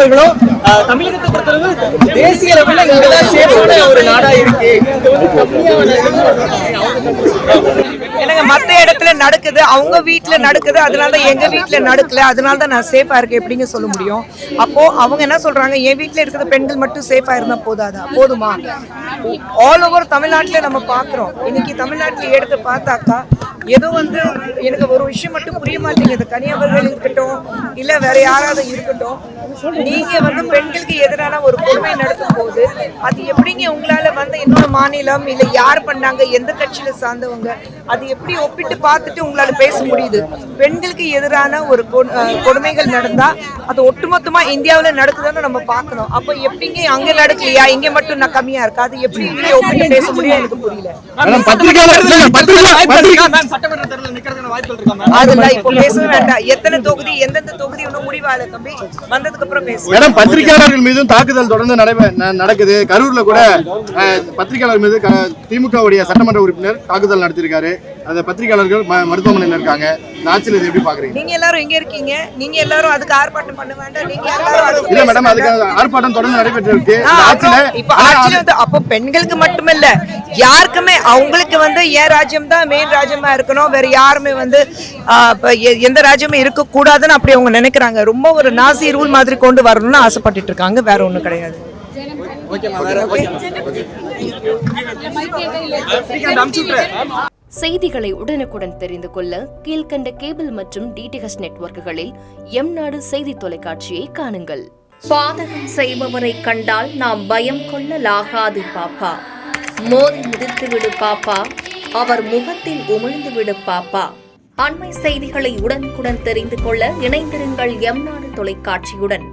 பத்திரிகையாளர்களும் தமிழகத்தை பொறுத்தளவு தேசிய அளவில் இங்கதான் சேஃபான ஒரு நாடா இருக்கு. எனக்கு மற்ற இடத்துல நடக்குது, அவங்க வீட்டுல நடக்குது, அதனால எங்க வீட்டுல நடக்கல, அதனாலதான் நான் சேஃபா இருக்கேன் எப்படிங்க சொல்ல முடியும்? அப்போ அவங்க என்ன சொல்றாங்க, என் வீட்டுல இருக்கிற பெண்கள் மட்டும் சேஃபா இருந்தா போதுமா? ஆல் ஓவர் தமிழ்நாட்டுல நம்ம பாக்குறோம். இன்னைக்கு தமிழ்நாட்டுல எடுத்து பார்த்தாக்கா ஏதோ எனக்கு ஒரு விஷயம் மட்டும் புரிய மாட்டேங்குது. கன்னியாகுமரிகள் இருக்கட்டும், இல்ல வேற யாராவது இருக்கட்டும், நீங்க பெண்களுக்கு எதிரான ஒரு கொடுமை நடத்தும் போது அது எப்படிங்க உங்களால இன்னொரு மாநிலம் இல்ல யார் பண்ணாங்க, எந்த கட்சியில சார்ந்தவங்க, அது எப்படி ஒப்பிட்டு பார்த்துட்டு உங்களால பேச முடியுது? பெண்களுக்கு எதிரான ஒரு கொடுமைகள் நடந்தா அது ஒட்டுமொத்தமா இந்தியாவில நடக்குதுன்னு நம்ம பார்க்கணும். அப்போ எப்படிங்க அங்க நடக்கலையா, இங்க மட்டும் நான் கம்மியா இருக்கா? அது எப்படி ஒப்பிட்டு பேச முடியும்? எனக்கு புரியல. அதெல்லாம் இப்போ பேசவே வேண்டாம். எத்தனை தொகுதி, எந்தெந்த தொகுதி இன்னும் முடிவால தம்பி, வந்ததுக்கு அப்புறம் பேசுவோம். பத்திரிகையாளர்கள் மீதும் தாக்குதல் தொடர்ந்து நடக்குது. கரூர்ல கூட பத்திரிகையாளர் மீது திமுகவுடைய சட்டமன்ற உறுப்பினர் தாக்குதல் நடத்திருக்காரு. அந்த பத்திரிகையாளர்கள் மருத்துவமனையில் இருக்காங்க. ஆட்சியில் எப்படி பாக்குறீங்க? நீங்க எல்லாரும் எங்க இருக்கீங்க? நீங்க எல்லாரும் அதுக்கு ஆர்ப்பாட்டம் பண்ண வேண்டாம். நீங்க எல்லாரும் இல்ல மேடம், அதுக்கு ஆர்ப்பாட்டம் தொடர்ந்து நடைபெற்று இருக்கு. இப்ப ஆட்சியில அப்போ பெண்களுக்கு மட்டுமில்ல, யாருக்குமே அவங்களுக்கு ஏன் ராஜ்யம் தான் மெயின் ராஜ்யமா இருக்கணும், வேற யாருமே எந்த ராஜ்யமே இருக்க கூடாதுன்னு அப்படி அவங்க நினைக்கிறாங்க. ரொம்ப ஒரு நாசி ரூல் மாதிரி கொண்டு வரணும்னு ஆசைப்பட்டு இருக்காங்க. வேற ஒண்ணும் கிடையாது. செய்திகளை உடனுக்குடன் தெரிந்து கொள்ள கீழ்கண்ட கேபிள் மற்றும் டிடிஎச் நெட்வொர்க்குகளில் எம்நாடு செய்தி தொலைக்காட்சியை காணுங்கள். பாதகம் செய்பவரை கண்டால் நாம் பயம் கொள்ளலாகாது பாப்பா. மோதி மிதித்து விடு பாப்பா, அவர் முகத்தில் உமிழ்ந்து விடு பாப்பா. அண்மை செய்திகளை உடனுக்குடன் தெரிந்து கொள்ள இணைந்திருங்கள் எம்நாடு தொலைக்காட்சியுடன்.